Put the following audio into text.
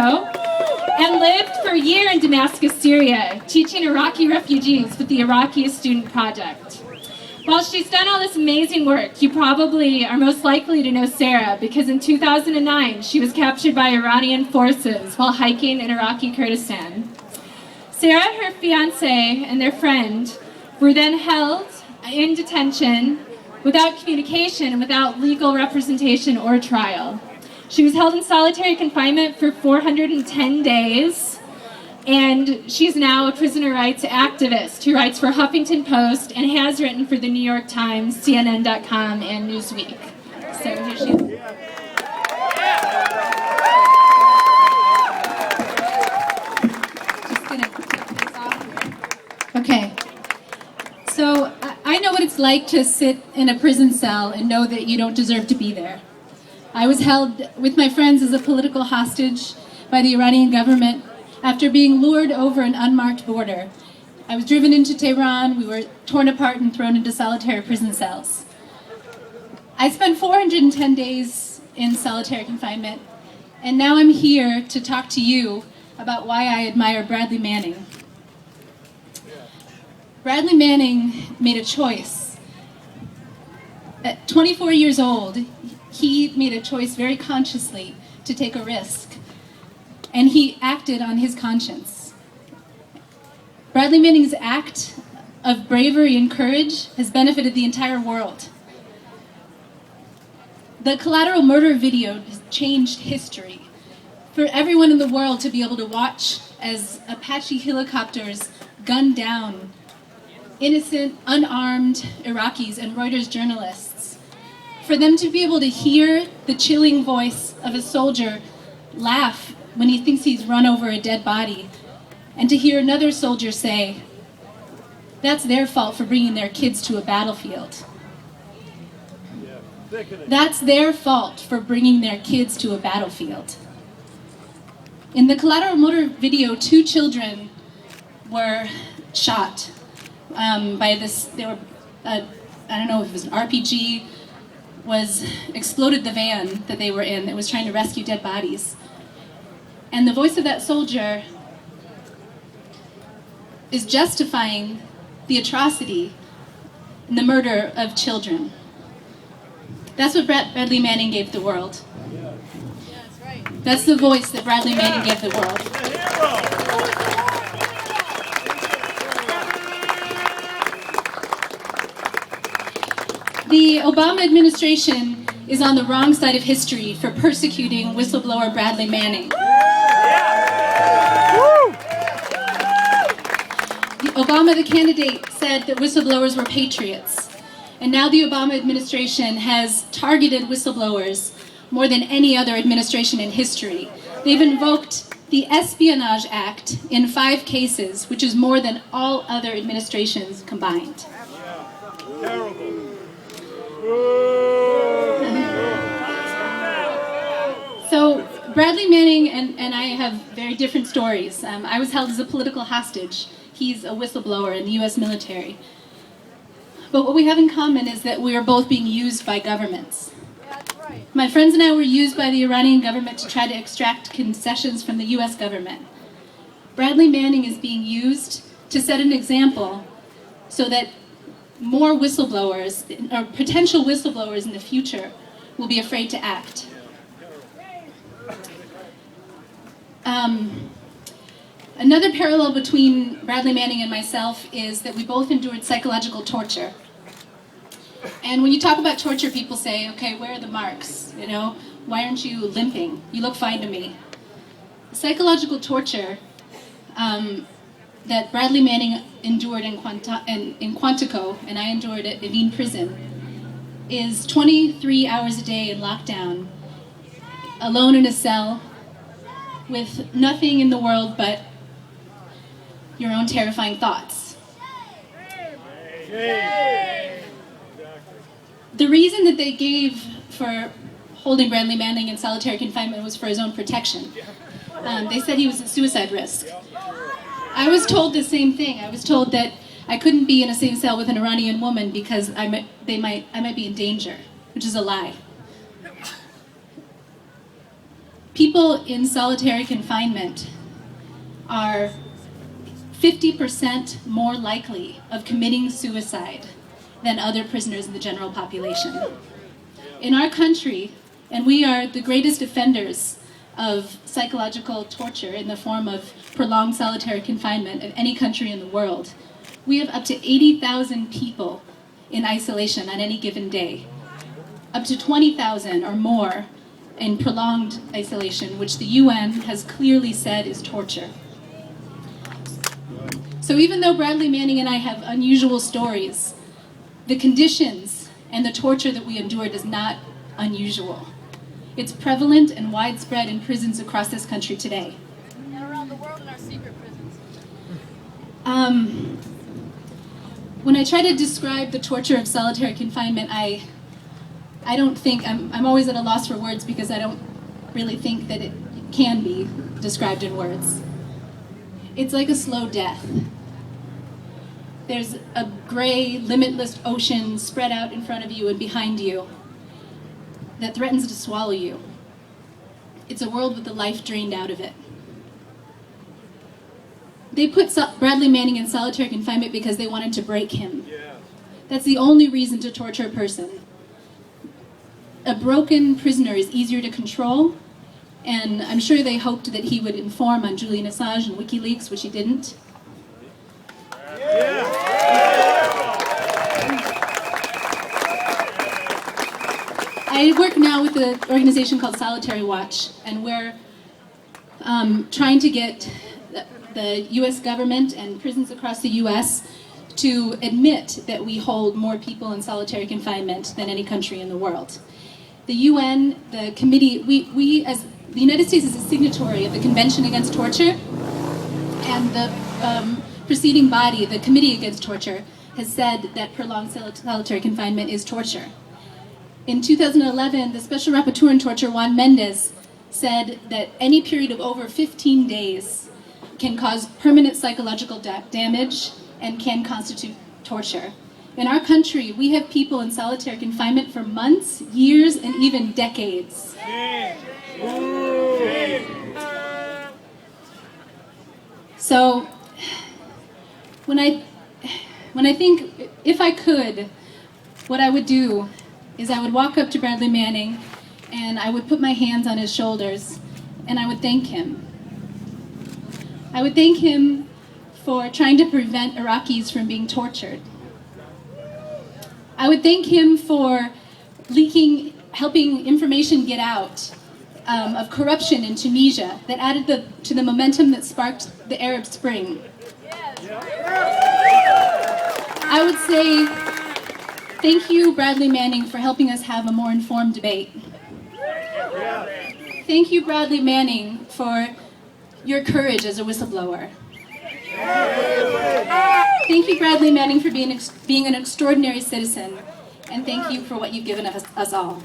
Mexico, and lived for a year in Damascus, Syria, teaching Iraqi refugees with the Iraqi Student Project. While she's done all this amazing work, you probably are most likely to know Sarah because in 2009, she was captured by Iranian forces while hiking in Iraqi Kurdistan. Sarah, her fiancé, and their friend were then held in detention without communication and without legal representation or trial. She was held in solitary confinement for 410 days, and she's now a prisoner rights activist who writes for Huffington Post and has written for the New York Times, CNN.com, and Newsweek. So here she is. Just gonna take this off here. Okay. So I know what it's like to sit in a prison cell and know that you don't deserve to be there. I was held with my friends as a political hostage by the Iranian government after being lured over an unmarked border. I was driven into Tehran, we were torn apart and thrown into solitary prison cells. I spent 410 days in solitary confinement, and now I'm here to talk to you about why I admire Bradley Manning. Bradley Manning made a choice. At 24 years old, he made a choice very consciously to take a risk, and he acted on his conscience. Bradley Manning's act of bravery and courage has benefited the entire world. The collateral murder video has changed history. For everyone in the world to be able to watch as Apache helicopters gunned down innocent, unarmed Iraqis and Reuters journalists. For them to be able to hear the chilling voice of a soldier laugh when he thinks he's run over a dead body, and to hear another soldier say, that's their fault for bringing their kids to a battlefield. That's their fault for bringing their kids to a battlefield. In the collateral murder video, 2 children were shot by this, I don't know if it was an RPG, exploded the van that they were in that was trying to rescue dead bodies. And the voice of that soldier is justifying the atrocity and the murder of children. That's what Bradley Manning gave the world. That's the voice that Bradley Manning gave the world. The Obama administration is on the wrong side of history for persecuting whistleblower Bradley Manning. Obama, the candidate, said that whistleblowers were patriots. And now the Obama administration has targeted whistleblowers more than any other administration in history. They've invoked the Espionage Act in 5 cases, which is more than all other administrations combined. Terrible. So Bradley Manning and I have very different stories. I was held as a political hostage. He's a whistleblower in the US military. But what we have in common is that we are both being used by governments. My friends and I were used by the Iranian government to try to extract concessions from the US government. Bradley Manning is being used to set an example so that more whistleblowers, or potential whistleblowers in the future, will be afraid to act. Another parallel between Bradley Manning and myself is that we both endured psychological torture. And when you talk about torture, people say, okay, where are the marks? You know, why aren't you limping? You look fine to me. Psychological torture that Bradley Manning endured in Quantico, and I endured at Meade prison, is 23 hours a day in lockdown, alone in a cell, with nothing in the world but your own terrifying thoughts. The reason that they gave for holding Bradley Manning in solitary confinement was for his own protection. They said he was at suicide risk. I was told the same thing. I was told that I couldn't be in the same cell with an Iranian woman because I might be in danger, which is a lie. People in solitary confinement are 50% more likely of committing suicide than other prisoners in the general population. In our country, and we are the greatest offenders of psychological torture in the form of prolonged solitary confinement of any country in the world, we have up to 80,000 people in isolation on any given day, up to 20,000 or more in prolonged isolation, which the UN has clearly said is torture. So even though Bradley Manning and I have unusual stories, the conditions and the torture that we endure is not unusual. It's prevalent and widespread in prisons across this country today. And around the world in our secret prisons. When I try to describe the torture of solitary confinement, I don't think, I'm always at a loss for words because I don't really think that it can be described in words. It's like a slow death. There's a gray, limitless ocean spread out in front of you and behind you that threatens to swallow you. It's a world with the life drained out of it. They put Bradley Manning in solitary confinement because they wanted to break him. That's the only reason to torture a person. A broken prisoner is easier to control, and I'm sure they hoped that he would inform on Julian Assange and WikiLeaks, which he didn't. I work now with an organization called Solitary Watch, and we're trying to get the US government and prisons across the US to admit that we hold more people in solitary confinement than any country in the world. The UN, the committee, we as the United States is a signatory of the Convention Against Torture, and the preceding body, the Committee Against Torture, has said that prolonged solitary confinement is torture. In 2011, the Special Rapporteur on Torture, Juan Mendez, said that any period of over 15 days can cause permanent psychological damage and can constitute torture. In our country, we have people in solitary confinement for months, years, and even decades. So, when I think, if I could, what I would do is I would walk up to Bradley Manning and I would put my hands on his shoulders and I would thank him. I would thank him for trying to prevent Iraqis from being tortured. I would thank him for helping information get out of corruption in Tunisia that added to the momentum that sparked the Arab Spring. I would say, thank you, Bradley Manning, for helping us have a more informed debate. Thank you, Bradley Manning, for your courage as a whistleblower. Thank you, Bradley Manning, for being an extraordinary citizen, and thank you for what you've given us all.